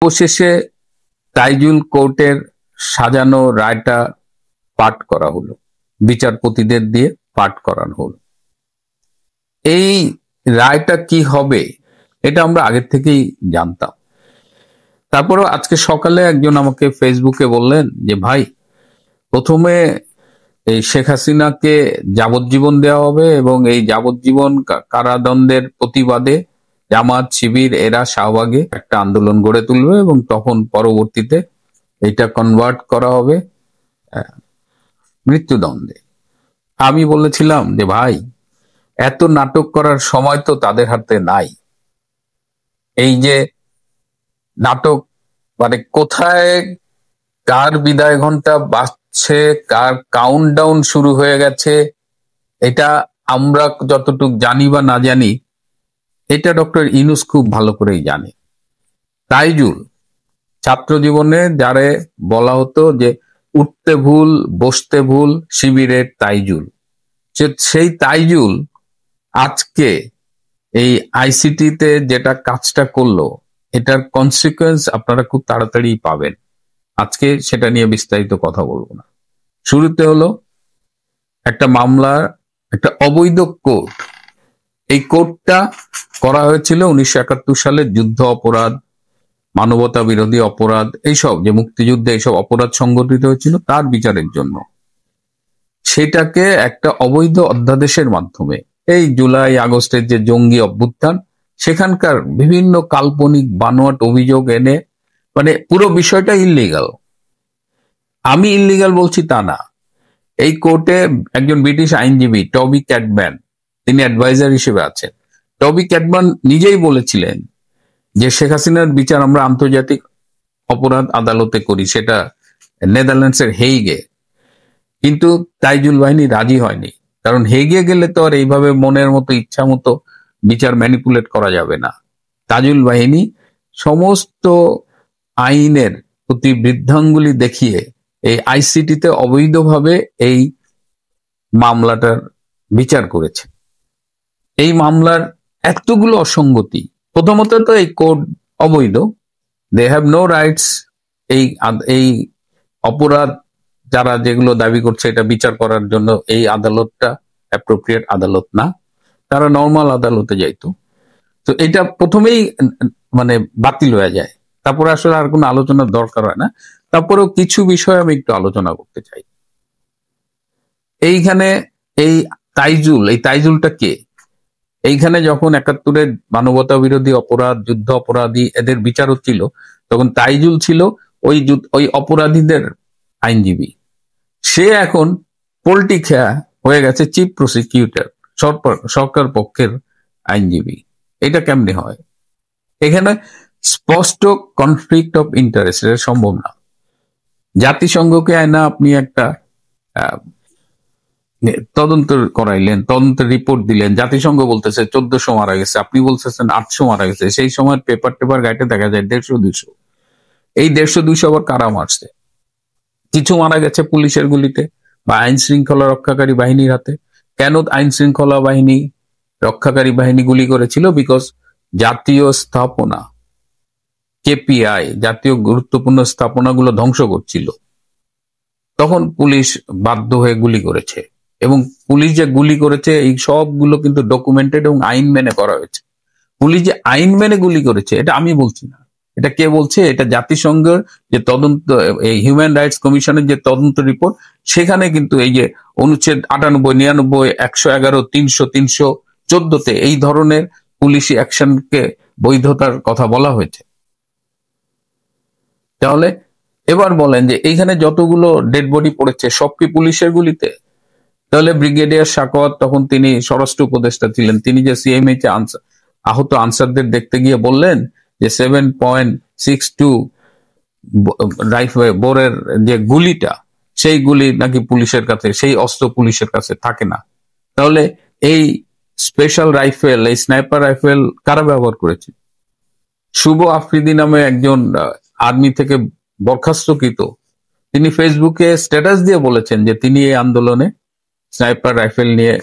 অবশেষে তাইজুল কোর্টের সাজানো রায়টা পাঠ করা হলো, বিচারপতিদের দিয়ে পাঠ করানো হলো। এই রায়টা কি হবে এটা আমরা আগের থেকেই জানতাম। তারপরে আজকে সকালে একজন আমাকে ফেসবুকে বললেন যে ভাই, প্রথমে এই শেখ হাসিনাকে যাবজ্জীবন দেওয়া হবে এবং এই যাবজ্জীবন কারাদণ্ডের প্রতিবাদে জামাত, শিবির এরা শাহবাগে একটা আন্দোলন গড়ে তুলবে এবং তখন পরবর্তীতে এটা কনভার্ট করা হবে মৃত্যুদণ্ডে। আমি বলেছিলাম যে ভাই, এত নাটক করার সময় তো তাদের হাতে নাই। এই যে নাটক, মানে কোথায় কার বিদায় ঘন্টা বাজছে, কার কাউন্টডাউন শুরু হয়ে গেছে, এটা আমরা যতটুকু জানি বা না জানি, এটা ডক্টর ইউনূস খুব ভালো করেই জানে। তাইজুল ছাত্র জীবনে যারে বলা হতো যে উঠতে ভুল বসতে ভুল শিবিরের তাইজুল, সেই তাইজুল আজকে এই আইসিটিতে যেটা কাজটা করলো, এটার কনসিকুয়েন্স আপনারা খুব তাড়াতাড়ি পাবেন। আজকে সেটা নিয়ে বিস্তারিত কথা বলবো না। শুরুতে হলো একটা মামলার একটা অবৈধ কোর্ট। এই কোর্টটা করা হয়েছিল 1971 সালে যুদ্ধ অপরাধ, মানবতা বিরোধী অপরাধ, এইসব যে মুক্তিযুদ্ধে এইসব অপরাধ সংগঠিত হয়েছিল তার বিচারের জন্য। সেটাকে একটা অবৈধ অধ্যাদেশের মাধ্যমে এই জুলাই আগস্টের যে জঙ্গি অভ্যুত্থান, সেখানকার বিভিন্ন কাল্পনিক বানোয়াট অভিযোগ এনে, মানে পুরো বিষয়টা ইল্লিগাল। আমি ইল্লিগাল বলছি তা না। এই কোর্টে একজন ব্রিটিশ আইনজীবী টবি ক্যাটম্যান, তিনি অ্যাডভাইজার হিসেবে আছেন। টবি ক্যাটম্যান নিজেই বলেছিলেন যে শেখ হাসিনার বিচার আমরা আন্তর্জাতিক অপরাধ আদালতে করি, সেটা নেদারল্যান্ডসের হেইগে। কিন্তু তাইজুল বাহিনী রাজি হয়নি, কারণ হেগে গেলে তো আর এইভাবে মনের মতো ইচ্ছা মতো বিচার ম্যানিপুলেট করা যাবে না। তাইজুল বাহিনী সমস্ত আইনের প্রতি বৃদ্ধাঙ্গুলি দেখিয়ে এই আইসিটিতে অবৈধভাবে এই মামলাটার বিচার করেছে। এই মামলার এতগুলো অসঙ্গতি, প্রথমত তো এই কোর্ট অবৈধ, দে হ্যাভ নো রাইটস। এই অপরাধ যারা যেগুলো দাবি করছে এটা বিচার করার জন্য এই আদালতটা অ্যাপ্রোপ্রিয়েট আদালত না, তারা নর্মাল আদালতে যাইতো। তো এটা প্রথমেই মানে বাতিল হয়ে যায়, তারপরে আসলে আর কোনো আলোচনার দরকার হয় না। তারপরেও কিছু বিষয় আমি একটু আলোচনা করতে চাই। এইখানে এই তাইজুলটা কে? এইখানে যখন 71-এর মানবতা বিরোধী অপরাধ, যুদ্ধ অপরাধী এদের বিচার হচ্ছিল, তখন তাইজুল ছিল ওই অপরাধীদের আইনজীবী। সে এখন পলিটিক্যা হয়ে গেছে চিফ প্রসিকিউটর, সরকার পক্ষের আইনজীবী। এটা কেমনে হয়? এখানে স্পষ্ট কনফ্লিক্ট অফ ইন্টারেস্ট, এটা সম্ভব না। জাতিসংঘকে আয়না আপনি একটা তদন্ত করাইলেন, তদন্তের রিপোর্ট দিলেন, জাতিসংঘ বলতেছে 1400 মারা গেছে, আপনি বলতেছেন 800 মারা গেছে। সেই সময় পেপার ঘাটে দেখা যায় 150-200। এই 150-200 আবার কারা মারছে? কিছু মারা গেছে পুলিশের গুলিতে বা আইন শৃঙ্খলা রক্ষাকারী বাহিনীর হাতে। কেন আইন শৃঙ্খলা বাহিনী রক্ষাকারী বাহিনী গুলি করেছিল? বিকজ জাতীয় স্থাপনা, কেপিআই, জাতীয় গুরুত্বপূর্ণ স্থাপনাগুলো ধ্বংস করছিল, তখন পুলিশ বাধ্য হয়ে গুলি করেছে। এবং পুলিশ যে গুলি করেছে এই সবগুলো কিন্তু ডকুমেন্টেড এবং আইন মেনে করা হয়েছে। পুলিশ যে আইন মেনে গুলি করেছে এটা আমি বলছি না, এটা কে বলছে? এটা জাতিসংঘের যে তদন্ত, এই হিউম্যান রাইটস কমিশনের যে তদন্ত রিপোর্ট, সেখানে কিন্তু এই যে অনুচ্ছেদ 98, 99, 111, 300, 314-তে এই ধরনের পুলিশি অ্যাকশনকে বৈধতার কথা বলা হয়েছে। তাহলে এবার বলেন যে এইখানে যতগুলো ডেড বডি পড়েছে সব কি পুলিশের গুলিতে? তাহলে ব্রিগেডিয়ার সাকওয়াত, তখন তিনি স্বরাষ্ট্র উপদেষ্টা ছিলেন, তিনি যে সিএমএইচে আহত আনসারদের দেখতে গিয়ে বললেন যে 7.62 রাইফেল বোরের যে গুলিটা, সেই গুলি নাকি পুলিশের কাছে, সেই অস্ত্র পুলিশের কাছে থাকে না। তাহলে এই স্পেশাল রাইফেল, এই স্নাইপার রাইফেল কারা ব্যবহার করেছে? শুভ আফ্রিদি নামে একজন আর্মি থেকে বরখাস্তকৃত, তিনি ফেসবুকে স্ট্যাটাস দিয়ে বলেছেন যে তিনি এই আন্দোলনে স্নাইপার রাইফেল নিয়ে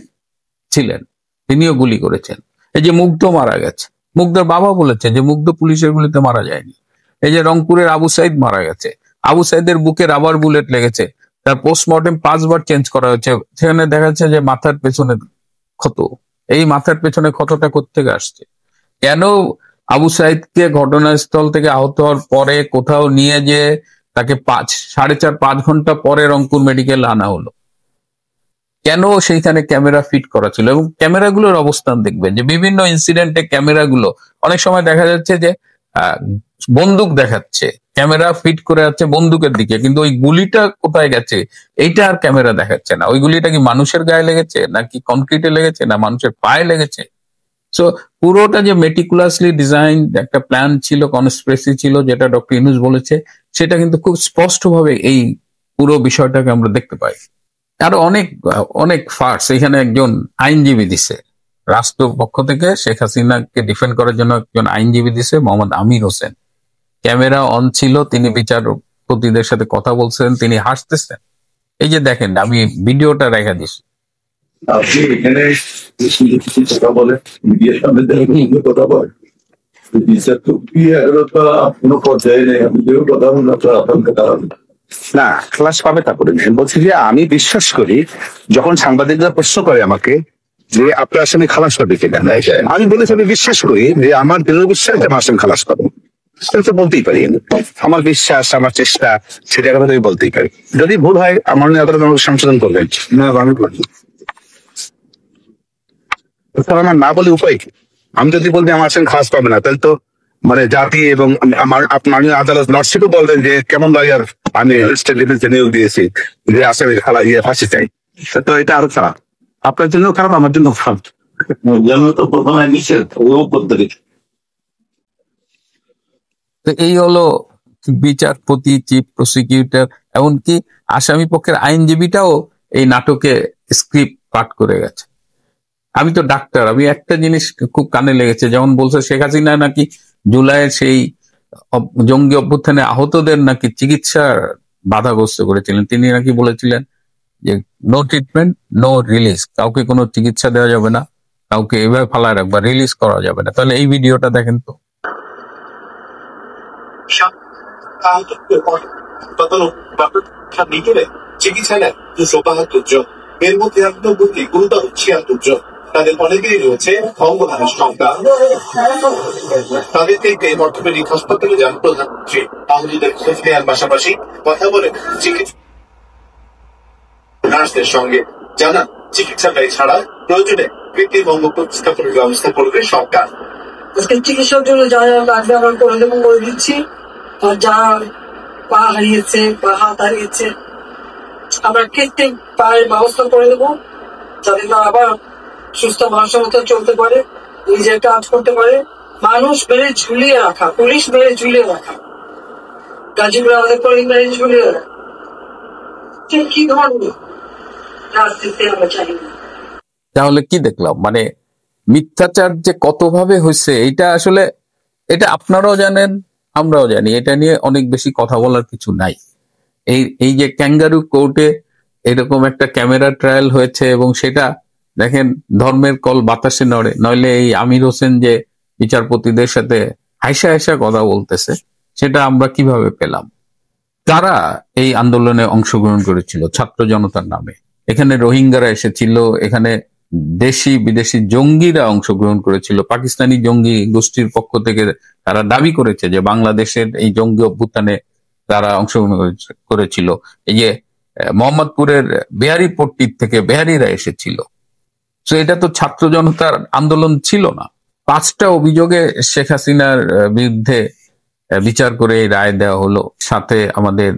ছিলেন, তিনিও গুলি করেছেন। এই যে মুগ্ধ মারা গেছে, মুগ্ধর বাবা বলেছেন যে মুগ্ধ পুলিশের গুলিতে মারা যায়নি, এই যে রংপুরের আবু সাইদ মারা গেছে, আবু সাইদের বুকে রাবার বুলেট লেগেছে, তার পোস্টমর্টেম 5 বার চেঞ্জ করা হয়েছে, সেখানে দেখা যাচ্ছে যে মাথার পেছনে ক্ষত। এই মাথার পেছনে ক্ষতটা কোত্থেকে আসছে? কেন আবু সাইদকে ঘটনাস্থল থেকে আহত হওয়ার পরে কোথাও নিয়ে যে তাকে 4.5-5 ঘন্টা পরে রংপুর মেডিকেল আনা হলো? কেন সেইখানে ক্যামেরা ফিট করা ছিল? এবং ক্যামেরাগুলোর অবস্থান দেখবেন যে বিভিন্ন ইনসিডেন্টে ক্যামেরাগুলো অনেক সময় দেখা যাচ্ছে যে আহ, বন্দুক দেখাচ্ছে, ক্যামেরা ফিট করে যাচ্ছে বন্দুকের দিকে, কিন্তু ওই গুলিটা কোথায় গেছে এইটা আর ক্যামেরা দেখাচ্ছে না। ওই গুলিটা কি মানুষের গায়ে লেগেছে, নাকি কনক্রিটে লেগেছে, না মানুষের পায়ে লেগেছে? সো পুরোটা যে মেটিকুলাসলি ডিজাইন একটা প্ল্যান ছিল, কনস্পিরেসি ছিল, যেটা ডক্টর ইউনূস বলেছে, সেটা কিন্তু খুব স্পষ্টভাবে এই পুরো বিষয়টাকে আমরা দেখতে পাই। আরো অনেক অনেক ফার্স এখানে একজন আইনজীবী দিছে রাষ্ট্র পক্ষ থেকে, শেখ হাসিনাকে ডিফেন্ড করার জন্য একজন আইনজীবী দিছে, মোহাম্মদ আমির হোসেন। ক্যামেরা অন ছিল, তিনি বিচারপতিদের সাথে কথা বলছেন, তিনি হাসতেছেন। এই যে দেখেন, আমি ভিডিওটা রেখে দিছি। আপনি এখানে কথা বলেন, মিডিয়ার সামনে কথা বলেন, বিচার তো কোনো পর্যায়ে নেই। আমি যেও কথা বলুন আপনার কারণে না খালাস পাবে তা করে নেই। বলছি যে আমি বিশ্বাস করি যখন সাংবাদিকরা প্রশ্ন করে আমাকে যে আপনার আসামি খালাস পাবে কিনা, আমি বলেছি আমি বিশ্বাস করি যে আমার দৃঢ় বিশ্বাস যে আমার আসামি খালাস পাবো। সেটা তো বলতেই পারি, আমার বিশ্বাস, আমার চেষ্টা, সেটা কথা আমি বলতেই পারি। যদি ভুল হয় আমার আদালত আমাকে সংশোধন করবেন। না আমি করি আমার না বলে উপায় কি? আমি যদি বলবি আমার আসামি খালাস পাবে না, তাহলে তো মানে জাতি এবং আমার আপনার আদালত লর্ডশিপও বলবেন যে কেমন লয়ার আমি স্টেট ডিফেন্সে নিয়োগ দিয়েছি যে আসামি খালা ফাঁসি চাই। তো এটা আরো খারাপ, আপনার জন্য খারাপ, আমার জন্য খারাপ। তো প্রথমে নিষেধ ও করতে গেছে। তো এই হলো বিচারপতি, চিফ প্রসিকিউটর, এমনকি আসামি পক্ষের আইনজীবীটাও এই নাটকে স্ক্রিপ্ট পাঠ করে গেছে। আমি তো ডাক্তার, আমি একটা জিনিস খুব কানে লেগেছে, যেমন বলছে শেখ হাসিনা নাকি জুলাইয়ের সেই জঙ্গি অভ্যুত্থানে আহতদের নাকি চিকিৎসার বাধাগ্রস্ত করেছিলেন। তিনি নাকি বলেছিলেন যে নো ট্রিটমেন্ট নো রিলিজ, কাউকে কোনো চিকিৎসা দেওয়া যাবে না, কাউকে এভাবে ফালায় রাখবা, রিলিজ করা যাবে না। তাহলে এই ভিডিওটা দেখেন তো। চিকিৎসা নেয় 272 জন, এর মধ্যে 91টি গুরুতর, 76 জন। তাদের অনেকেই রয়েছে অঙ্গধারণ সংখ্যা। তাদের থেকে অর্থোপেডিক হাসপাতালে যান প্রধানমন্ত্রী। আহতদের খোঁজ নেওয়ার পাশাপাশি কথা বলে চিকিৎসা নার্সদের সঙ্গে, জানান চিকিৎসা ব্যয় ছাড়া প্রয়োজনে কৃত্রিম অঙ্গ প্রতিস্থাপনের ব্যবস্থা করবে সরকার। আজকে চিকিৎসার জন্য যা যা লাগবে আমরা করে দেবো, করে দিচ্ছি। আর যা পা হারিয়েছে বা হাত হারিয়েছে আমরা কৃত্রিম পায়ের ব্যবস্থা করে দেবো, যাতে তারা আবার সুস্থ মানুষের মতো চলতে পারে, নিজের কাজ করতে পারে। মানুষ মেরে ঝুলিয়ে রাখা, পুলিশ মেরে ঝুলিয়ে রাখা, গাজীপুরে আমাদের পুলিশ মেরে ঝুলিয়ে রাখা, কি ধরনের রাজনীতি আমরা চাই না। তাহলে কি দেখলাম, মানে মিথ্যাচার যে কতভাবে হয়েছে এটা আসলে, এটা আপনারাও জানেন, আমরাও জানি। এটা নিয়ে অনেক বেশি কথা বলার কিছু নাই। এই যে ক্যাঙ্গারু কোর্টে এরকম একটা ক্যামেরা ট্রায়াল হয়েছে, এবং সেটা দেখেন ধর্মের কল বাতাসে নড়ে। নইলে এই আমির হোসেন যে বিচারপতিদের সাথে হাইসা হাইসা কথা বলতেছে, সেটা আমরা কিভাবে পেলাম? কারা এই আন্দোলনে অংশগ্রহণ করেছিল ছাত্র জনতার নামে? এখানে রোহিঙ্গারা এসেছিল, এখানে দেশি বিদেশি জঙ্গিরা অংশগ্রহণ করেছিল। পাকিস্তানি জঙ্গি গোষ্ঠীর পক্ষ থেকে তারা দাবি করেছে যে বাংলাদেশের এই জঙ্গি অভ্যুত্থানে তারা অংশগ্রহণ করেছিল। এই যে মোহাম্মদপুরের বেহারি পট্টির থেকে বেহারিরা এসেছিল। তো এটা তো ছাত্র জনতার আন্দোলন ছিল না? 5টা অভিযোগে শেখ হাসিনার বিরুদ্ধে বিচার করে এই রায় দেওয়া হলো। সাথে আমাদের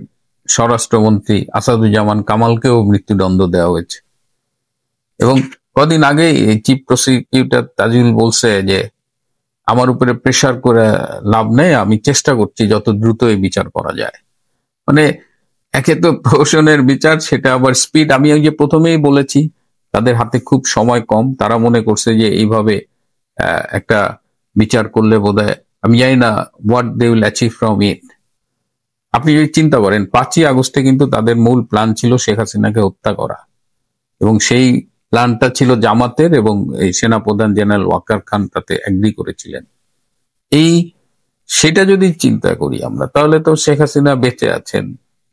স্বরাষ্ট্রমন্ত্রী আসাদুজ্জামান কামালকেও মৃত্যুদণ্ড দেওয়া হয়েছে। এবং কদিন আগে চিফ প্রসিকিউটর তাজুল বলছে যে আমার উপরে প্রেশার করে লাভ নেই, আমি চেষ্টা করছি যত দ্রুত এই বিচার করা যায়। মানে একে তো প্রহসনের বিচার, সেটা আবার স্পিড। আমি ওই যে প্রথমেই বলেছি তাদের হাতে খুব সময় কম, তারা মনে করছে যে এইভাবে একটা বিচার করলে বোধহয়, আমি জানি না what they will achieve from it. আপনি যদি চিন্তা করেন 5ই আগস্টে কিন্তু তাদের মূল প্ল্যান ছিল শেখ হাসিনাকে হত্যা করা, এবং সেই প্ল্যানটা ছিল জামাতের, এবং এই সেনাপ্রধান জেনারেল ওয়াকার খান তাতে এগ্রি করেছিলেন। এই সেটা যদি চিন্তা করি আমরা, তাহলে তো শেখ হাসিনা বেঁচে আছেন,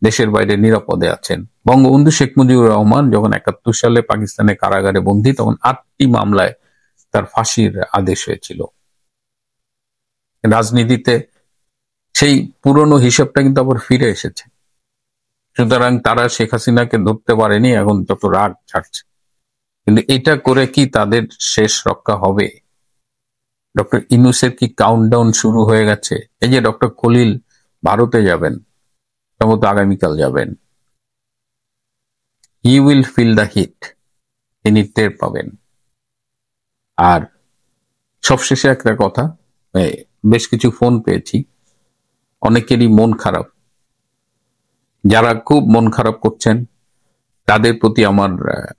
দেশের বাইরে নিরাপদে আছেন। বঙ্গবন্ধু শেখ মুজিবুর রহমান যখন 71 সালে পাকিস্তানের কারাগারে বন্দী, তখন 8টি মামলায় তার ফাঁসির আদেশ হয়েছিল। রাজনীতিতে সেই পুরনো হিসাবটা কিন্তু আবার ফিরে এসেছে। সুতরাং তারা শেখ হাসিনাকে ধরতে পারেনি, এখন যত রাগ ছাড়ছে। কিন্তু এটা করে কি তাদের শেষ রক্ষা হবে? ডক্টর ইউনূসের কি কাউন্টডাউন শুরু হয়ে গেছে? এই যে ডক্টর খলিল ভারতে যাবেন, সম্ভবত আগামীকাল যাবেন, he will feel the heat, তিনি টের পাবেন। আর সবশেষে একটা কথা, বেশ কিছু ফোন পেয়েছি, অনেকেরই মন খারাপ। যারা খুব মন খারাপ করছেন তাদের প্রতি আমার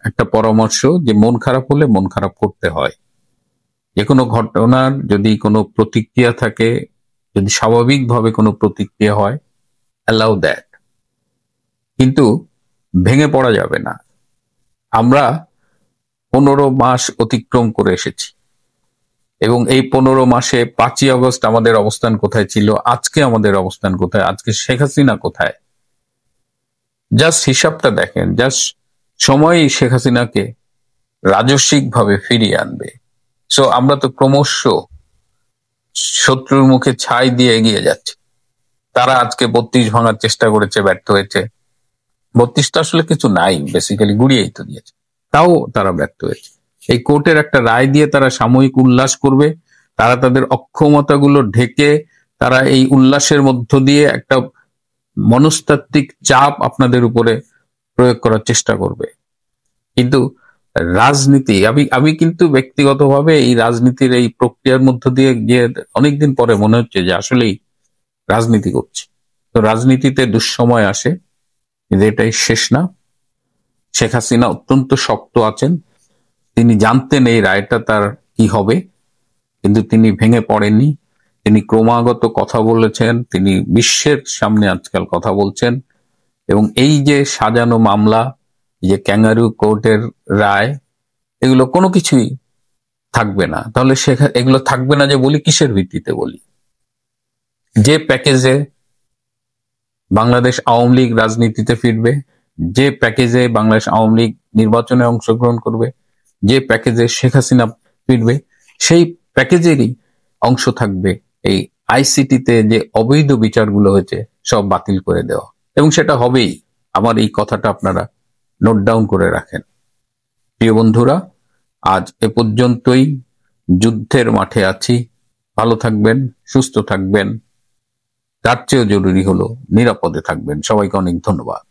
একটা পরামর্শ, যে মন খারাপ হলে মন খারাপ করতে হয়। যে কোনো ঘটনার যদি কোনো প্রতিক্রিয়া থাকে, যদি স্বাভাবিকভাবে কোনো প্রতিক্রিয়া হয়, অ্যালাউ দ্যাট, কিন্তু ভেঙে পড়া যাবে না। আমরা 15 মাস অতিক্রম করে এসেছি এবং এই 15 মাসে 5ই আগস্ট আমাদের অবস্থান কোথায় ছিল, আজকে আমাদের অবস্থান কোথায়, আজকে শেখ হাসিনা কোথায়, জাস্ট হিসাবটা দেখেন। জাস্ট সময়ই শেখ হাসিনাকে রাজস্বিকভাবে ফিরিয়ে আনবে। সো আমরা তো ক্রমশ শত্রুর মুখে ছাই দিয়ে এগিয়ে যাচ্ছি। তারা আজকে 32 ভাঙার চেষ্টা করেছে, ব্যর্থ হয়েছে। 32টা আসলে কিছু নাই, বেসিক্যালি গুড়িয়েই তো দিয়েছে, তাও তারা ব্যর্থ হয়েছে। এই কোর্টের একটা রায় দিয়ে তারা সাময়িক উল্লাস করবে, তারা তাদের অক্ষমতাগুলো ঢেকে তারা এই উল্লাসের মধ্য দিয়ে একটা মনস্তাত্ত্বিক চাপ আপনাদের উপরে প্রয়োগ করার চেষ্টা করবে। কিন্তু রাজনীতি, আমি কিন্তু ব্যক্তিগতভাবে এই রাজনীতির এই প্রক্রিয়ার মধ্য দিয়ে গিয়ে অনেকদিন পরে মনে হচ্ছে যে আসলেই রাজনীতি করছি। তো রাজনীতিতে দুঃসময় আসে, কিন্তু এটাই শেষ না। শেখ হাসিনা অত্যন্ত শক্ত আছেন, তিনি জানতেন এই রায়টা তার কি হবে, কিন্তু তিনি ভেঙে পড়েননি। তিনি ক্রমাগত কথা বলেছেন, তিনি বিশ্বের সামনে আজকাল কথা বলছেন। এবং এই যে সাজানো মামলা, এই যে ক্যাঙ্গারু কোর্টের রায়, এগুলো কোনো কিছুই থাকবে না। তাহলে এগুলো থাকবে না যে বলি, কিসের ভিত্তিতে বলি? যে প্যাকেজে বাংলাদেশ আওয়ামী লীগ রাজনীতিতে ফিরবে, যে প্যাকেজে বাংলাদেশ আওয়ামী লীগ নির্বাচনে অংশগ্রহণ করবে, যে প্যাকেজে শেখ হাসিনা ফিরবে, সেই প্যাকেজেরই অংশ থাকবে এই আইসিটিতে যে অবৈধ বিচারগুলো হয়েছে সব বাতিল করে দেওয়া। এবং সেটা হবেই। আমার এই কথাটা আপনারা নোট ডাউন করে রাখেন। প্রিয় বন্ধুরা, আজ এ পর্যন্তই। যুদ্ধের মাঠে আছি। ভালো থাকবেন, সুস্থ থাকবেন, তার চেয়েও জরুরি হলো নিরাপদে থাকবেন। সবাইকে অনেক ধন্যবাদ।